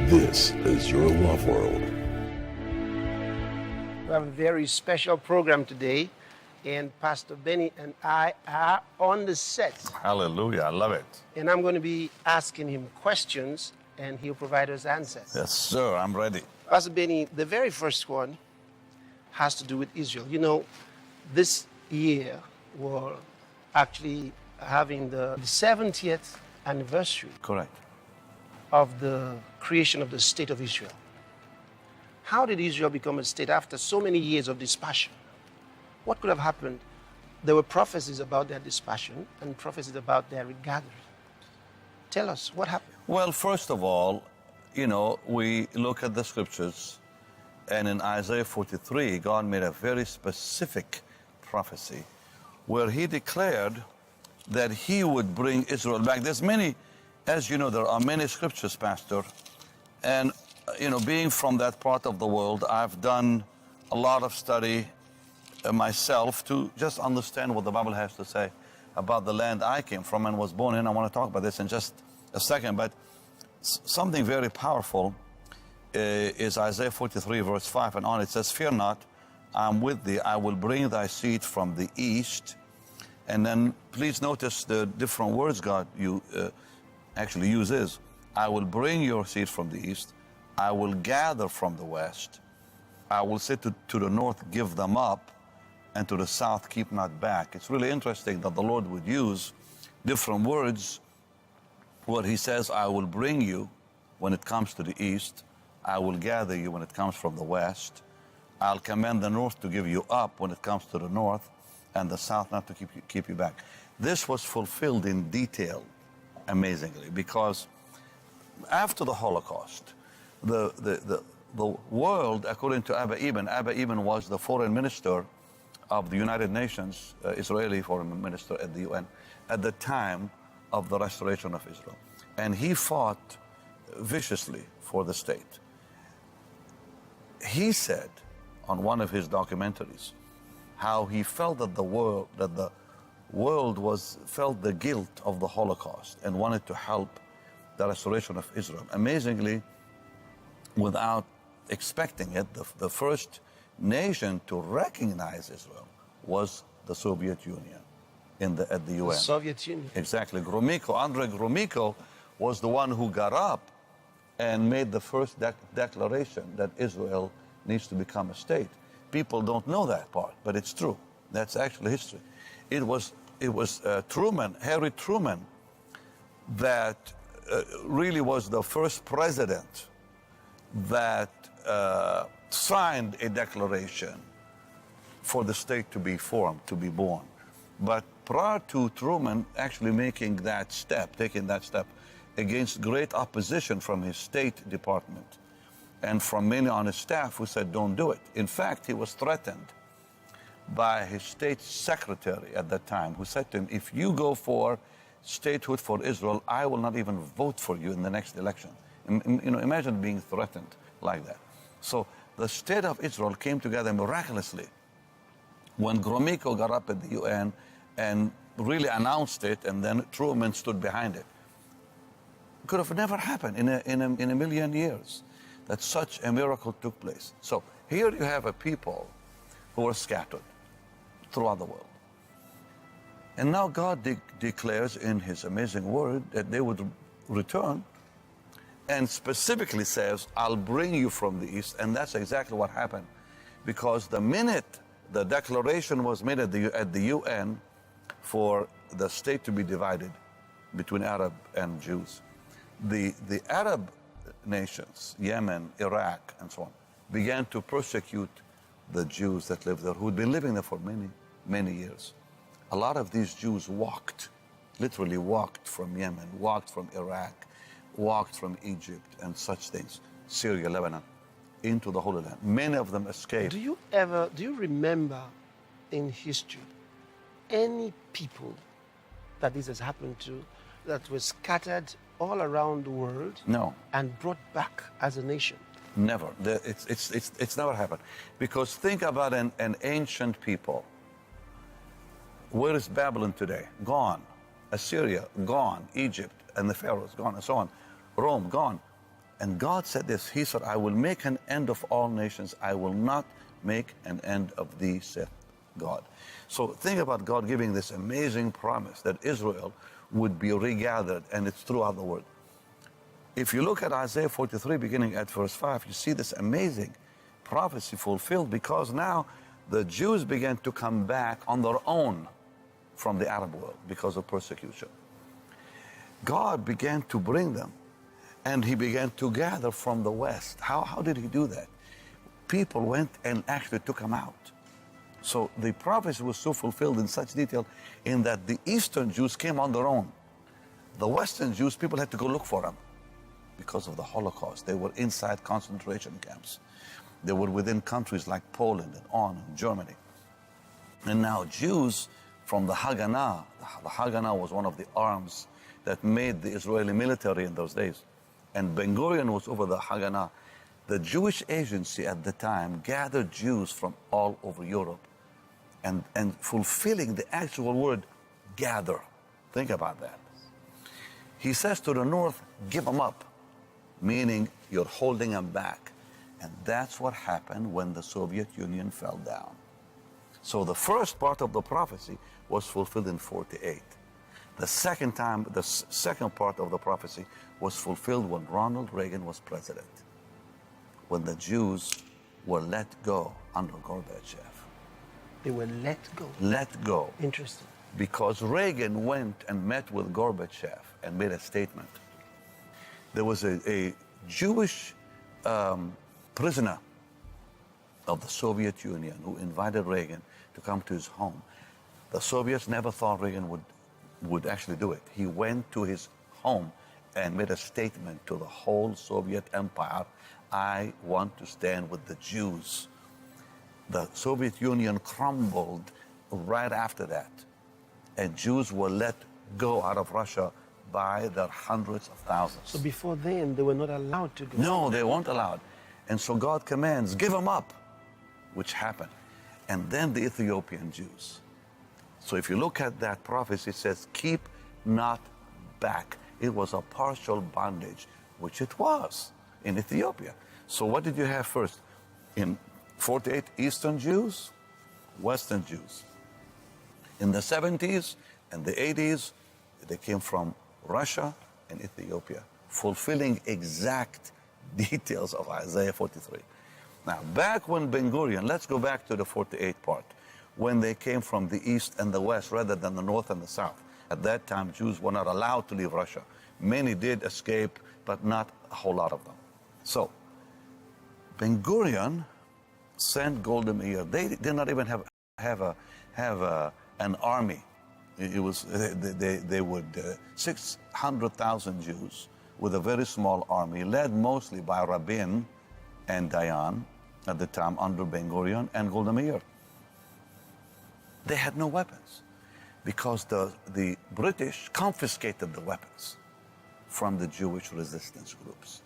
This is your Love World. We have a very special program today, and Pastor Benny and I are on the set. Hallelujah, I love it. And I'm going to be asking him questions, and he'll provide us answers. Yes, sir, I'm ready. Pastor Benny, the very first one has to do with Israel. You know, this year we're actually having the 70th anniversary Correct. of the creation of the State of Israel. How did Israel become a state after so many years of dispersion? What could have happened? There were prophecies about their dispersion and prophecies about their regathering. Tell us, what happened? Well, first of all, you know, we look at the scriptures, and in Isaiah 43, God made a very specific prophecy where he declared that he would bring Israel back. There's many, as you know, there are many scriptures, Pastor, and you know, being from that part of the world, I've done a lot of study myself to just understand what the Bible has to say about the land I came from and was born in. I want to talk about this in just a second, but something very powerful is Isaiah 43 verse 5 and on. It says, "Fear not, I'm with thee. I will bring thy seed from the east." And then please notice the different words God actually uses. "I will bring your seed from the east. I will gather from the west. I will say to the north, give them up, and to the south, keep not back." It's really interesting that the Lord would use different words where he says, "I will bring you when it comes to the east. I will gather you when it comes from the west. I'll command the north to give you up when it comes to the north, and the south not to keep you back." This was fulfilled in detail, amazingly, because after the Holocaust, the world, according to Abba Eban was the foreign minister of the United Nations, Israeli foreign minister at the UN, at the time of the restoration of Israel. And he fought viciously for the state. He said on one of his documentaries how he felt that the world felt the guilt of the Holocaust and wanted to help the restoration of Israel. Amazingly, without expecting it, the first nation to recognize Israel was the Soviet Union at the UN. The Soviet Union. Exactly. Andrei Gromyko was the one who got up and made the first declaration that Israel needs to become a state. People don't know that part, but it's true. That's actually history. It was Harry Truman, that really was the first president that signed a declaration for the state to be formed, to be born. But prior to Truman actually taking that step against great opposition from his State Department and from many on his staff who said, "Don't do it." In fact, he was threatened by his state secretary at that time, who said to him, "If you go for statehood for Israel, I will not even vote for you in the next election." You know, imagine being threatened like that. So the state of Israel came together miraculously when Gromyko got up at the UN and really announced it, and then Truman stood behind it. It could have never happened in a million years that such a miracle took place. So here you have a people who are scattered throughout the world. And now God declares in his amazing word that they would return, and specifically says, "I'll bring you from the east." And that's exactly what happened, because the minute the declaration was made at the UN for the state to be divided between Arab and Jews, the Arab nations, Yemen, Iraq, and so on, began to persecute the Jews that lived there, who'd been living there for many, many years. A lot of these Jews literally walked from Yemen, walked from Iraq, walked from Egypt and such things, Syria, Lebanon, into the Holy Land. Many of them escaped. Do you remember in history any people that this has happened to that were scattered all around the world? No. And brought back as a nation? Never. It's never happened. Because think about an ancient people. Where is Babylon today? Gone. Assyria, gone. Egypt and the pharaohs, gone, and so on. Rome, gone. And God said this, he said, I will make an end of all nations. I will not make an end of thee, saith God. So think about God giving this amazing promise that Israel would be regathered, and it's throughout the world. If you look at Isaiah 43, beginning at verse 5, you see this amazing prophecy fulfilled, because now the Jews began to come back on their own from the Arab world because of persecution. God began to bring them, and he began to gather from the west. How did he do that? People went and actually took them out. So the prophecy was so fulfilled in such detail in that the Eastern Jews came on their own. The Western Jews, people had to go look for them because of the Holocaust. They were inside concentration camps. They were within countries like Poland and Germany. And now Jews from the Haganah, the Haganah was one of the arms that made the Israeli military in those days. And Ben Gurion was over the Haganah. The Jewish agency at the time gathered Jews from all over Europe and fulfilling the actual word gather. Think about that. He says to the north, give them up, meaning you're holding them back. And that's what happened when the Soviet Union fell down. So the first part of the prophecy was fulfilled in 48. The second part of the prophecy was fulfilled when Ronald Reagan was president, when the Jews were let go under Gorbachev. They were let go. Let go. Interesting. Because Reagan went and met with Gorbachev and made a statement. There was a Jewish prisoner of the Soviet Union who invited Reagan to come to his home. The Soviets never thought Reagan would actually do it. He went to his home and made a statement to the whole Soviet empire, I want to stand with the Jews. The Soviet Union crumbled right after that, and Jews were let go out of Russia by their hundreds of thousands. So before then, they were not allowed to go. No, they weren't allowed. And so God commands, give them up, which happened. And then the Ethiopian Jews. So if you look at that prophecy, it says, keep not back. It was a partial bondage, which it was in Ethiopia. So what did you have first? In 48, Eastern Jews, Western Jews. In the 70s and the 80s, they came from Russia and Ethiopia, fulfilling exact details of Isaiah 43. Now, back when Ben Gurion, let's go back to the 48 part, when they came from the east and the west rather than the north and the south. At that time, Jews were not allowed to leave Russia. Many did escape, but not a whole lot of them. So, Ben Gurion sent Golda Meir. They did not even have an army. It was they would 600,000 Jews with a very small army, led mostly by Rabin and Dayan at the time under Ben Gurion and Golda Meir. They had no weapons because the British confiscated the weapons from the Jewish resistance groups.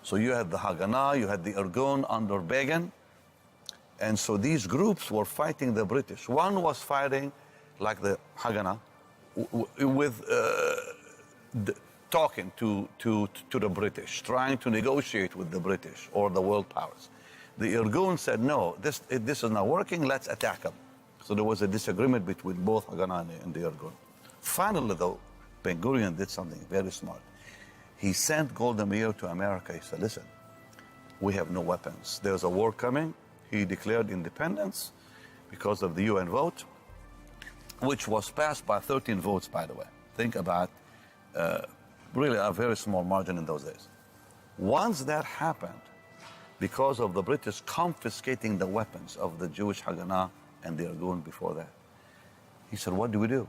So you had the Haganah, you had the Irgun under Begin, and so these groups were fighting the British. One was fighting like the Haganah with talking to the British, trying to negotiate with the British or the world powers. The Irgun said, no, this is not working, let's attack them. So there was a disagreement between both Haganah and the Irgun. Finally, though, Ben Gurion did something very smart. He sent Golda Meir to America. He said, listen, we have no weapons. There's a war coming. He declared independence because of the UN vote, which was passed by 13 votes, by the way. Think about really a very small margin in those days. Once that happened, because of the British confiscating the weapons of the Jewish Haganah and the Irgun before that, he said, what do we do?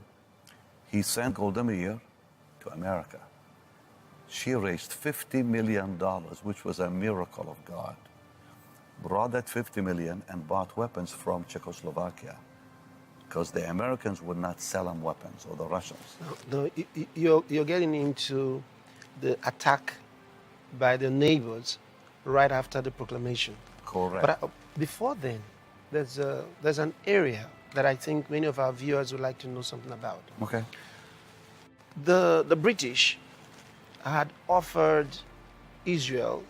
He sent Golda Meir to America. She raised $50 million, which was a miracle of God. Brought that $50 million and bought weapons from Czechoslovakia because the Americans would not sell them weapons, or the Russians. No, you're getting into the attack by the neighbors right after the proclamation. Correct. But before then, there's an area that I think many of our viewers would like to know something about. Okay. The British had offered Israel,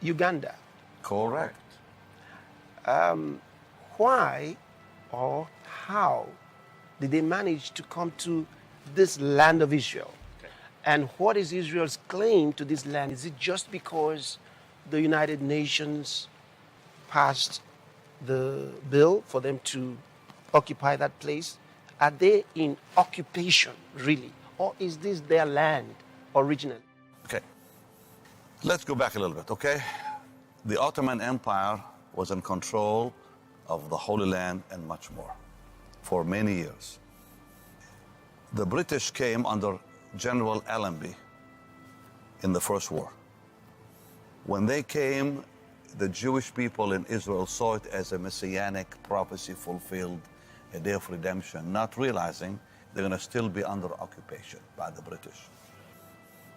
Uganda. Correct. Why or how did they manage to come to this land of Israel? And what is Israel's claim to this land? Is it just because the United Nations passed the bill for them to occupy that place? Are they in occupation, really? Or is this their land originally? Okay. Let's go back a little bit, okay? The Ottoman Empire was in control of the Holy Land and much more for many years. The British came under General Allenby in the First War. When they came, the Jewish people in Israel saw it as a messianic prophecy fulfilled, a day of redemption, not realizing they're going to still be under occupation by the British.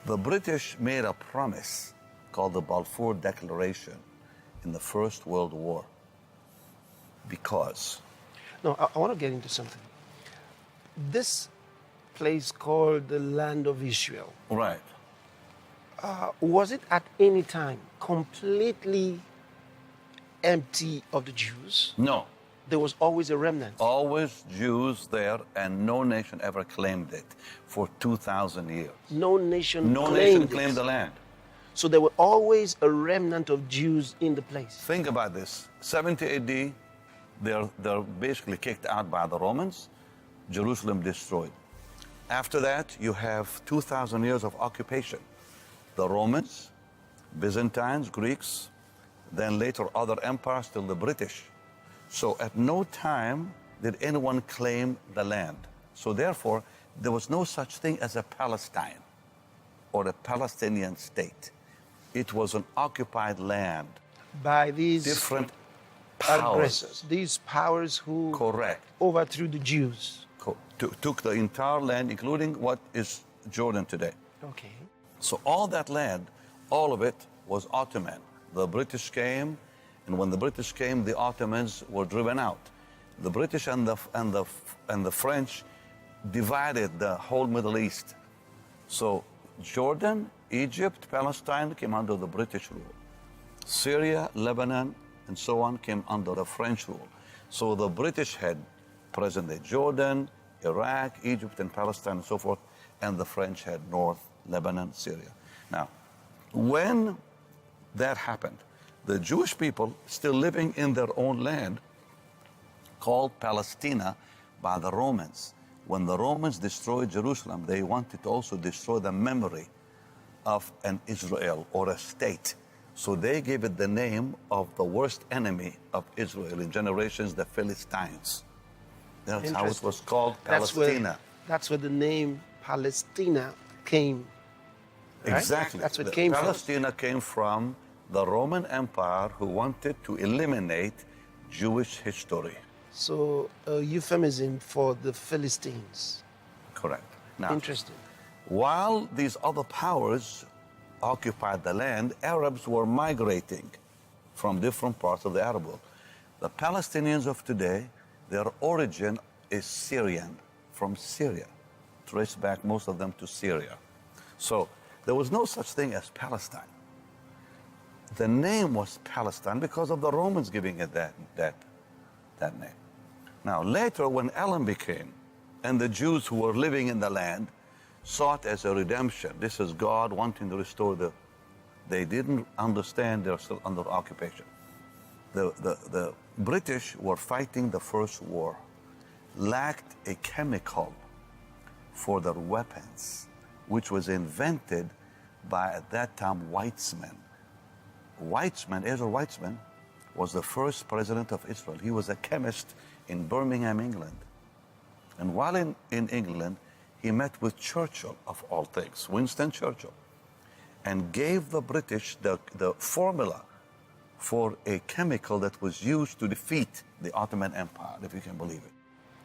The British made a promise called the Balfour Declaration in the First World War because... No, I want to get into something. This place called the Land of Israel, Right. Was it at any time completely empty of the Jews? No. There was always a remnant. Always Jews there, and no nation ever claimed it for 2,000 years. No nation No claimed nation it. claimed the land. So there were always a remnant of Jews in the place. Think about this. 70 AD, they're basically kicked out by the Romans. Jerusalem destroyed. After that, you have 2,000 years of occupation. The Romans, Byzantines, Greeks, then later other empires till the British. So at no time did anyone claim the land. So therefore, there was no such thing as a Palestine or a Palestinian state. It was an occupied land. By these Different powers. aggressors, these powers who Correct. overthrew the Jews. Took the entire land, including what is Jordan today. Okay. So all that land, all of it was Ottoman. The British came, and when the British came, the Ottomans were driven out. The British and the French divided the whole Middle East. So Jordan, Egypt, Palestine came under the British rule. Syria, Lebanon, and so on came under the French rule. So the British had present-day Jordan, Iraq, Egypt, and Palestine, and so forth, and the French had North Lebanon, Syria. Now, when that happened, the Jewish people still living in their own land, called Palestina by the Romans. When the Romans destroyed Jerusalem, they wanted to also destroy the memory of an Israel or a state. So they gave it the name of the worst enemy of Israel in generations, the Philistines. That's how it was called, Palestina. That's where the name Palestina came. Right? Exactly. That's what it came from. Palestina came from the Roman Empire who wanted to eliminate Jewish history. So a euphemism for the Philistines. Correct. Now, Interesting. while these other powers occupied the land, Arabs were migrating from different parts of the Arab world. The Palestinians of today, their origin is Syrian, from Syria. Trace back most of them to Syria. So there was no such thing as Palestine. The name was Palestine because of the Romans giving it that name. Now later when Allenby came and the Jews who were living in the land saw it as a redemption, this is God wanting to restore they didn't understand they're still under occupation. The British were fighting the First War, lacked a chemical for their weapons, which was invented by, at that time, Weitzman. Ezra Weitzman, was the first president of Israel. He was a chemist in Birmingham, England. And while in England, he met with Churchill, of all things, Winston Churchill, and gave the British the formula for a chemical that was used to defeat the Ottoman Empire, if you can believe it.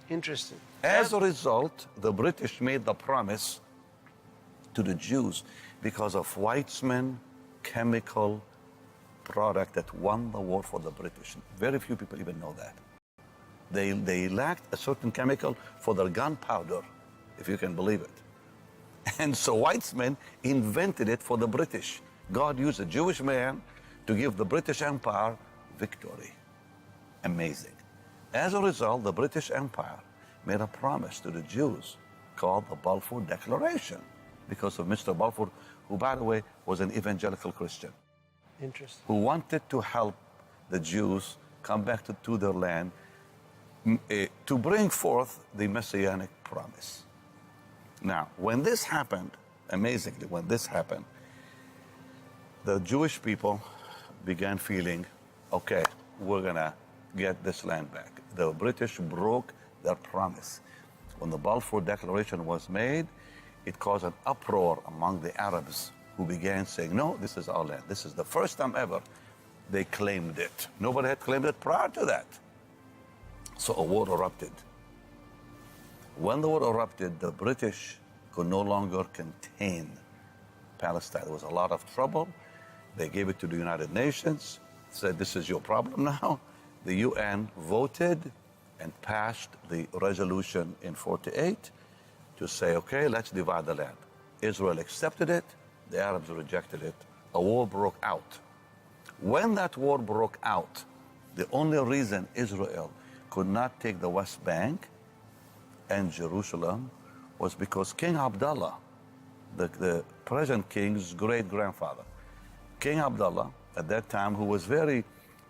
Interesting. As a result, the British made the promise to the Jews because of Weitzman chemical product that won the war for the British. Very few people even know that. They lacked a certain chemical for their gunpowder, if you can believe it. And so Weizmann invented it for the British. God used a Jewish man to give the British Empire victory. Amazing. As a result, the British Empire made a promise to the Jews called the Balfour Declaration, because of Mr. Balfour, who, by the way, was an evangelical Christian. Interesting. Who wanted to help the Jews come back to their land to bring forth the Messianic promise. Now, when this happened, amazingly, when this happened, the Jewish people began feeling, okay, we're going to get this land back. The British broke their promise. When the Balfour Declaration was made, it caused an uproar among the Arabs, who began saying, no, this is our land. This is the first time ever they claimed it. Nobody had claimed it prior to that. So a war erupted. When the war erupted, the British could no longer contain Palestine. There was a lot of trouble. They gave it to the United Nations, said, this is your problem now. The UN voted and passed the resolution in 48 to say, okay, let's divide the land. Israel accepted it. The Arabs rejected it. A war broke out. When that war broke out, the only reason Israel could not take the West Bank and Jerusalem was because King Abdullah, the present king's great-grandfather, King Abdullah, at that time, who was very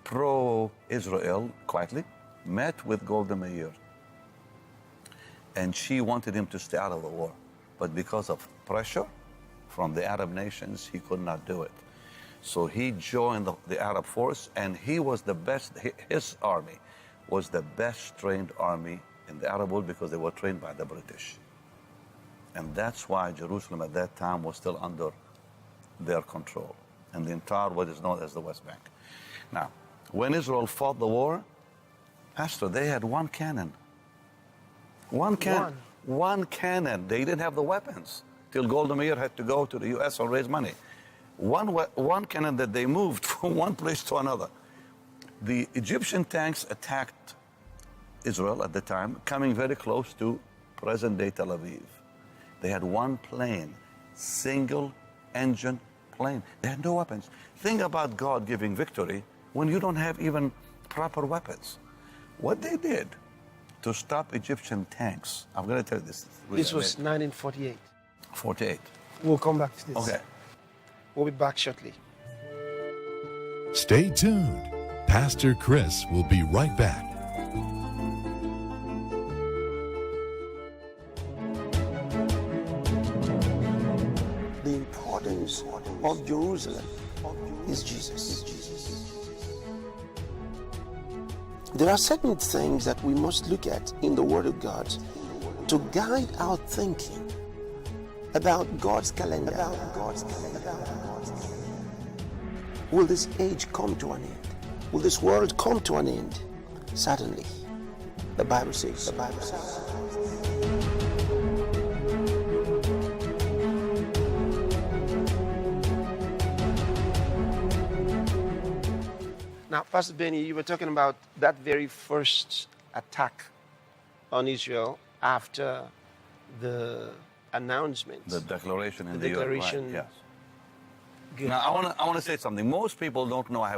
pro-Israel, quietly, met with Golda Meir. And she wanted him to stay out of the war. But because of pressure from the Arab nations, he could not do it. So he joined the Arab force, and he was the best, his army was the best trained army in the Arab world, because they were trained by the British. And that's why Jerusalem at that time was still under their control, and the entire what is known as the West Bank. Now, when Israel fought the war, Pastor, they had one cannon. One cannon. They didn't have the weapons till Golda Meir had to go to the U.S. and raise money. One cannon that they moved from one place to another. The Egyptian tanks attacked Israel at the time, coming very close to present-day Tel Aviv. They had one plane, single-engine plane. They had no weapons. Think about God giving victory when you don't have even proper weapons. What they did to stop Egyptian tanks, I'm going to tell you this. Really this was 1948. 48. We'll come back to this. Okay. We'll be back shortly. Stay tuned. Pastor Chris will be right back. The importance of Jerusalem is Jesus. There are certain things that we must look at in the Word of God to guide our thinking about God's calendar. Will this age come to an end? Will this world come to an end? Certainly. The Bible says. Now, Pastor Benny, you were talking about that very first attack on Israel after the announcement. The declaration in the UN, declaration. right, yes. Now, I want to say something. Most people don't know I have